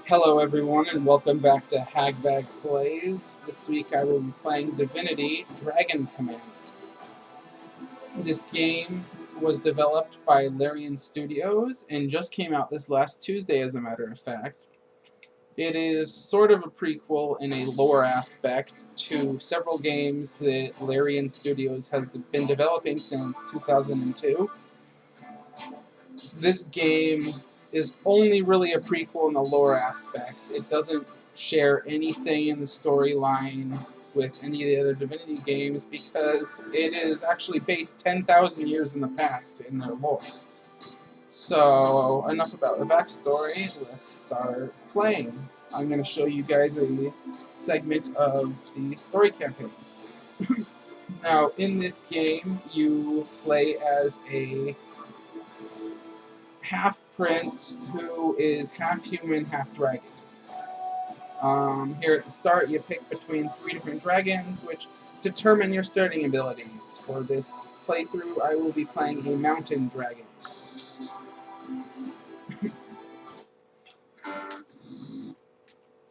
Hello everyone and welcome back to Hagbag Plays. This week I will be playing Divinity Dragon Commander. This game was developed by Larian Studios and just came out this last Tuesday, as a matter of fact. It is sort of a prequel in a lore aspect to several games that Larian Studios has been developing since 2002. This game is only really a prequel in the lore aspects. It doesn't share anything in the storyline with any of the other Divinity games because it is actually based 10,000 years in the past in their lore. So, enough about the backstory, let's start playing. I'm going to show you guys a segment of the story campaign. Now, in this game, you play as a half-prince who is half-human, half-dragon. Here at the start, you pick between 3 different dragons, which determine your starting abilities. For this playthrough, I will be playing a mountain dragon.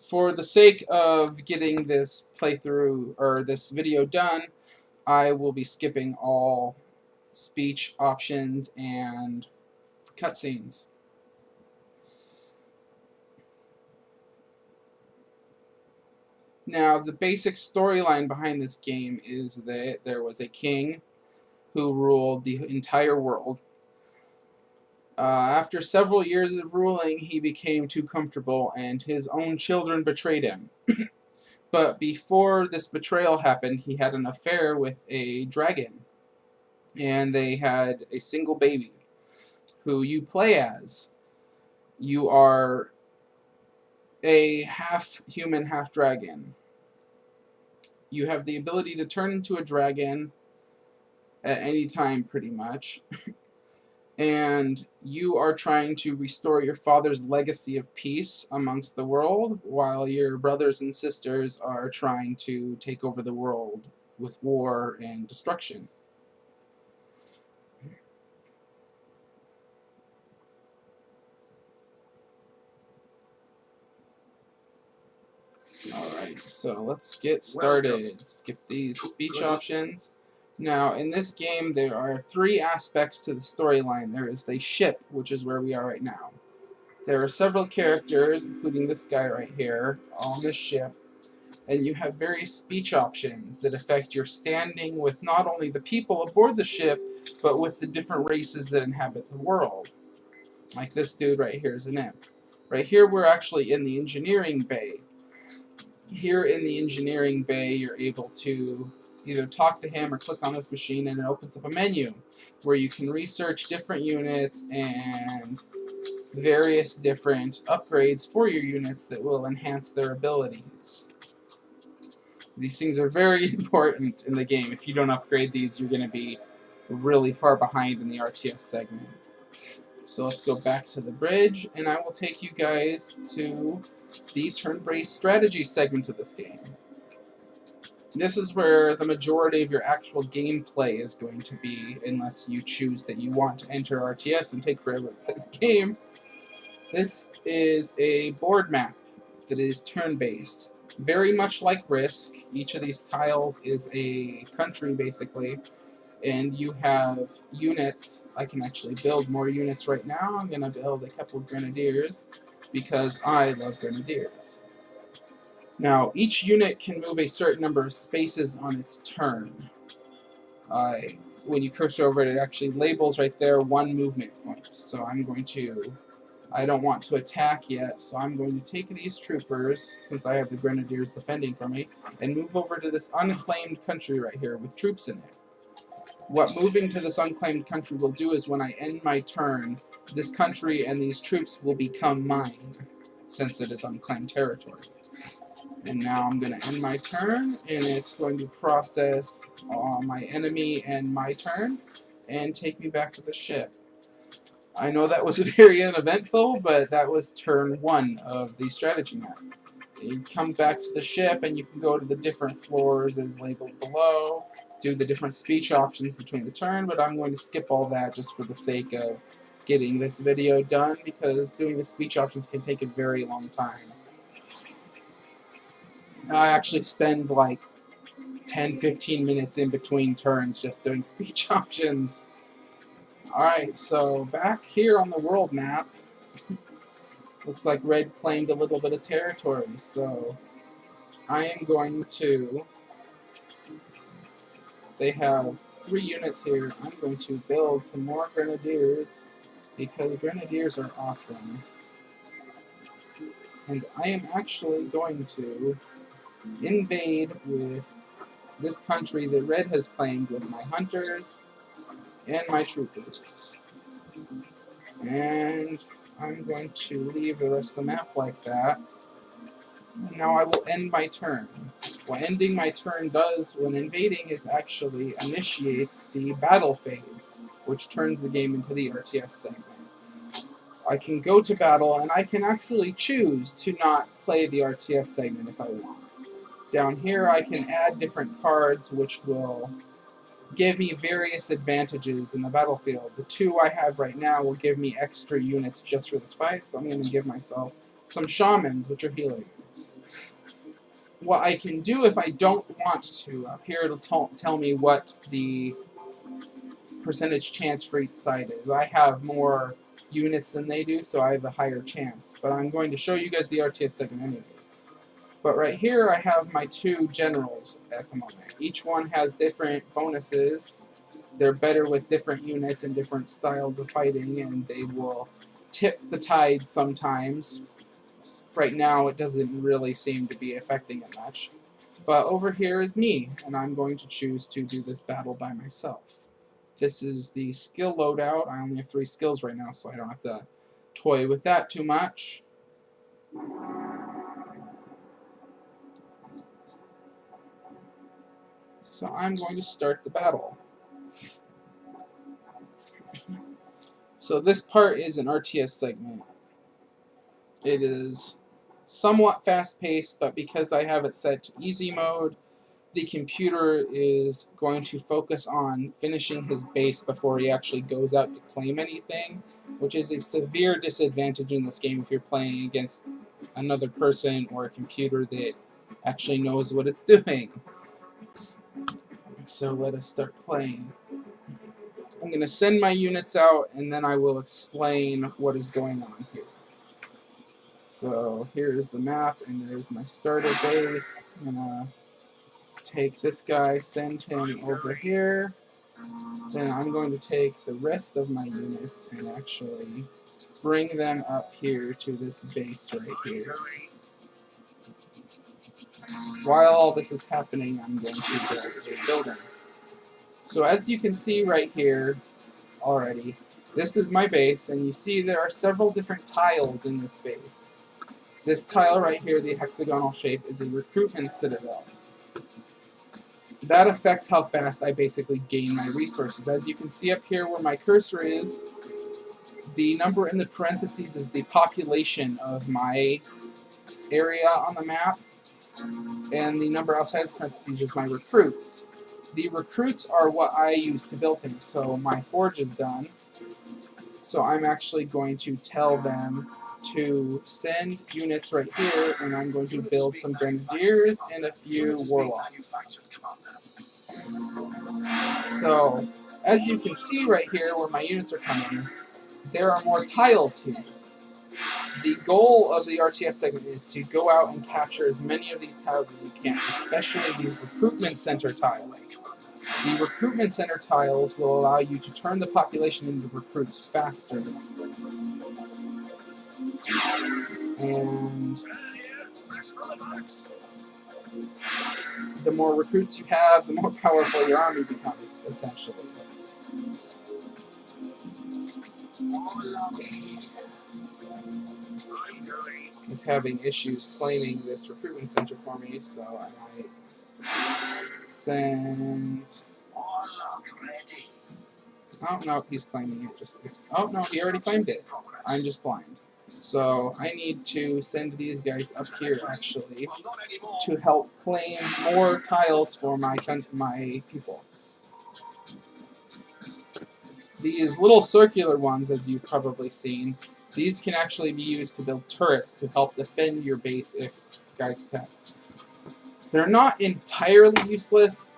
For the sake of getting this playthrough, or this video done, I will be skipping all speech options and cutscenes. Now, the basic storyline behind this game is that there was a king who ruled the entire world. After several years of ruling, he became too comfortable, and his own children betrayed him. But before this betrayal happened, he had an affair with a dragon, and they had a single baby, who you play as. You are a half-human, half-dragon. You have the ability to turn into a dragon at any time, pretty much. And you are trying to restore your father's legacy of peace amongst the world, while your brothers and sisters are trying to take over the world with war and destruction. Alright, so let's get started. Skip these speech options. Now, in this game, there are 3 aspects to the storyline. There is the ship, which is where we are right now. There are several characters, including this guy right here, on this ship, and you have various speech options that affect your standing with not only the people aboard the ship, but with the different races that inhabit the world. Like this dude right here is an imp. Right here, we're actually in the engineering bay. Here in the engineering bay, you're able to either talk to him or click on this machine, and it opens up a menu where you can research different units and various different upgrades for your units that will enhance their abilities. These things are very important in the game. If you don't upgrade these, you're going to be really far behind in the RTS segment. So let's go back to the bridge, and I will take you guys to the turn-based strategy segment of this game. This is where the majority of your actual gameplay is going to be, unless you choose that you want to enter RTS and take forever to play the game. This is a board map that is turn-based. Very much like Risk, each of these tiles is a country, basically. And you have units. I can actually build more units right now. I'm going to build a couple of grenadiers because I love grenadiers. Now, each unit can move a certain number of spaces on its turn. When you cursor over it, it actually labels right there 1 movement point. So I don't want to attack yet, so I'm going to take these troopers, since I have the grenadiers defending for me, and move over to this unclaimed country right here with troops in it. What moving to this unclaimed country will do is when I end my turn, this country and these troops will become mine, since it is unclaimed territory. And now I'm going to end my turn, and it's going to process my enemy and my turn, and take me back to the ship. I know that was very uneventful, but that was turn 1 of the strategy map. You come back to the ship, and you can go to the different floors as labeled below, do the different speech options between the turn, but I'm going to skip all that just for the sake of getting this video done because doing the speech options can take a very long time. I actually spend like 10-15 minutes in between turns just doing speech options. Alright, so back here on the world map, looks like Red claimed a little bit of territory, so I am going to... They have 3 units here. I'm going to build some more Grenadiers because Grenadiers are awesome. And I am actually going to invade with this country that Red has claimed with my Hunters and my Troopers. And I'm going to leave the rest of the map like that. Now I will end my turn. What ending my turn does when invading is actually initiates the battle phase, which turns the game into the RTS segment. I can go to battle, and I can actually choose to not play the RTS segment if I want. Down here I can add different cards which will give me various advantages in the battlefield. The 2 I have right now will give me extra units just for this fight, so I'm going to give myself some Shamans, which are healer units. What I can do if I don't want to, up here it'll tell me what the percentage chance for each side is. I have more units than they do, so I have a higher chance. But I'm going to show you guys the RTS segment anyway. But right here I have my 2 generals at the moment. Each one has different bonuses. They're better with different units and different styles of fighting, and they will tip the tide sometimes. Right now it doesn't really seem to be affecting it much. But over here is me, and I'm going to choose to do this battle by myself. This is the skill loadout. I only have 3 skills right now, so I don't have to toy with that too much. So I'm going to start the battle. So this part is an RTS segment. It is somewhat fast-paced, but because I have it set to easy mode, the computer is going to focus on finishing his base before he actually goes out to claim anything, which is a severe disadvantage in this game if you're playing against another person or a computer that actually knows what it's doing. So let us start playing. I'm going to send my units out, and then I will explain what is going on here. So here's the map, and there's my starter base. I'm going to take this guy, send him over here. Then I'm going to take the rest of my units and actually bring them up here to this base right here. While all this is happening, I'm going to build a building. So as you can see right here already, this is my base, and you see there are several different tiles in this base. This tile right here, the hexagonal shape, is a recruitment citadel. That affects how fast I basically gain my resources. As you can see up here where my cursor is, the number in the parentheses is the population of my area on the map, and the number outside the parentheses is my recruits. The recruits are what I use to build things, so my forge is done. So I'm actually going to tell them to send units right here, and I'm going to build some Grenadiers and a few Warlocks. So, as you can see right here where my units are coming, there are more tiles here. The goal of the RTS segment is to go out and capture as many of these tiles as you can, especially these recruitment center tiles. The recruitment center tiles will allow you to turn the population into recruits faster. And the more recruits you have, the more powerful your army becomes, essentially. He's having issues claiming this recruitment center for me, so I might send... Oh, no, he's claiming it. Oh, no, he already claimed it. I'm just blind. So I need to send these guys up here, actually, to help claim more tiles for my people. these little circular ones, as you've probably seen, these can actually be used to build turrets to help defend your base if guys attack. They're not entirely useless.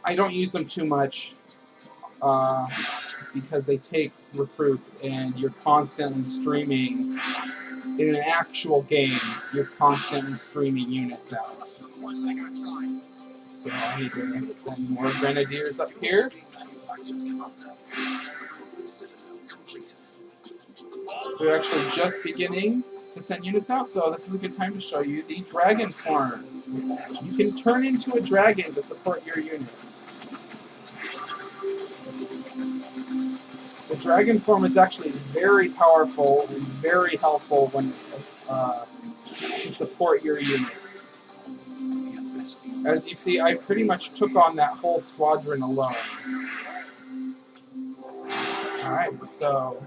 I don't use them too much because they take recruits and you're constantly streaming. In an actual game, you're constantly streaming units out. So I need to send more grenadiers up here. We're actually just beginning to send units out, so this is a good time to show you the dragon form. You can turn into a dragon to support your units. The dragon form is actually very powerful and very helpful when to support your units. As you see, I pretty much took on that whole squadron alone. Alright, so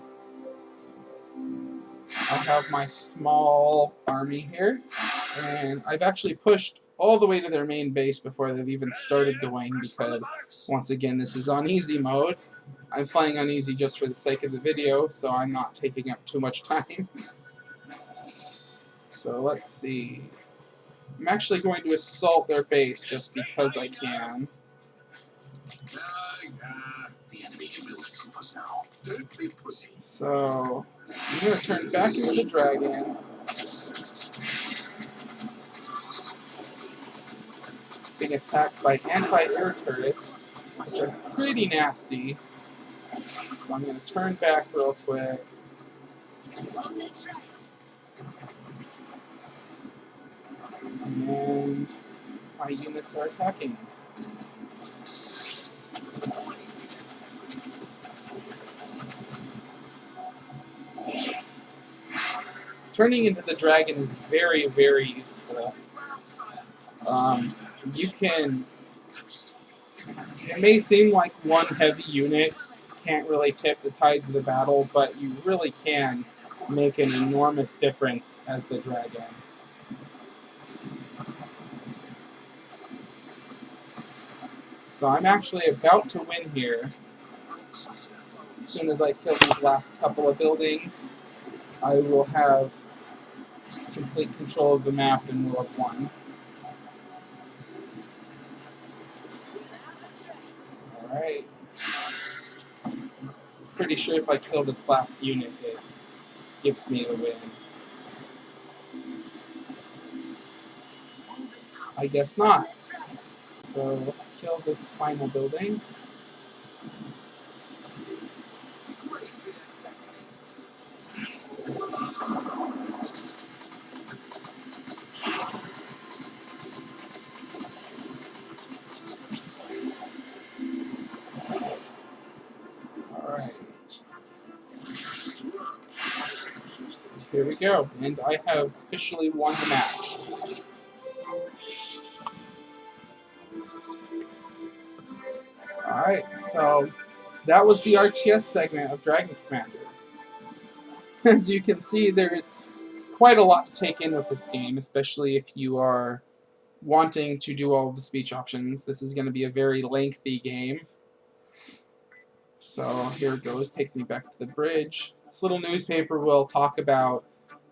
I have my small army here, and I've actually pushed all the way to their main base before they've even started going because, once again, this is on easy mode. I'm playing on easy just for the sake of the video, so I'm not taking up too much time. So let's see. I'm actually going to assault their base just because I can. So I'm going to turn back into the dragon. Being attacked by anti-air turrets, which are pretty nasty. So I'm going to turn back real quick. And my units are attacking. Turning into the dragon is very, very useful. You can... It may seem like one heavy unit can't really tip the tides of the battle, but you really can make an enormous difference as the dragon. So I'm actually about to win here. As soon as I kill these last couple of buildings, I will have complete control of the map and will have won. Alright. Pretty sure if I kill this last unit, it gives me the win. I guess not. So let's kill this final building. Alright. Here we go. And I have officially won the match. Alright, so that was the RTS segment of Dragon Commander. As you can see, there is quite a lot to take in with this game, especially if you are wanting to do all of the speech options. This is going to be a very lengthy game. So here it goes, takes me back to the bridge. This little newspaper will talk about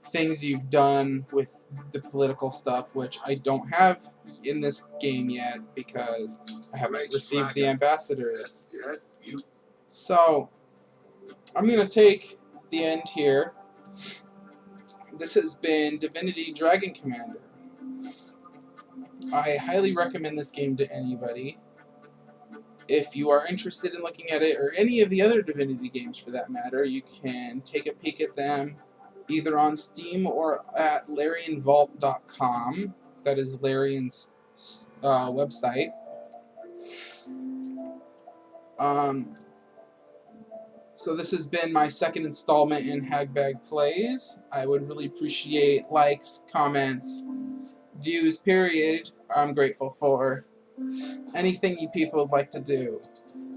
things you've done with the political stuff, which I don't have in this game yet because I haven't received the ambassadors. So I'm going to take the end here. This has been Divinity Dragon Commander. I highly recommend this game to anybody. If you are interested in looking at it, or any of the other Divinity games for that matter, you can take a peek at them either on Steam or at LarianVault.com. That is Larian's website. So this has been my second installment in Hagbag Plays. I would really appreciate likes, comments, views, period. I'm grateful for anything you people would like to do.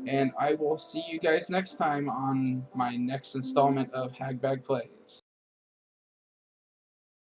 And I will see you guys next time on my next installment of Hagbag Plays.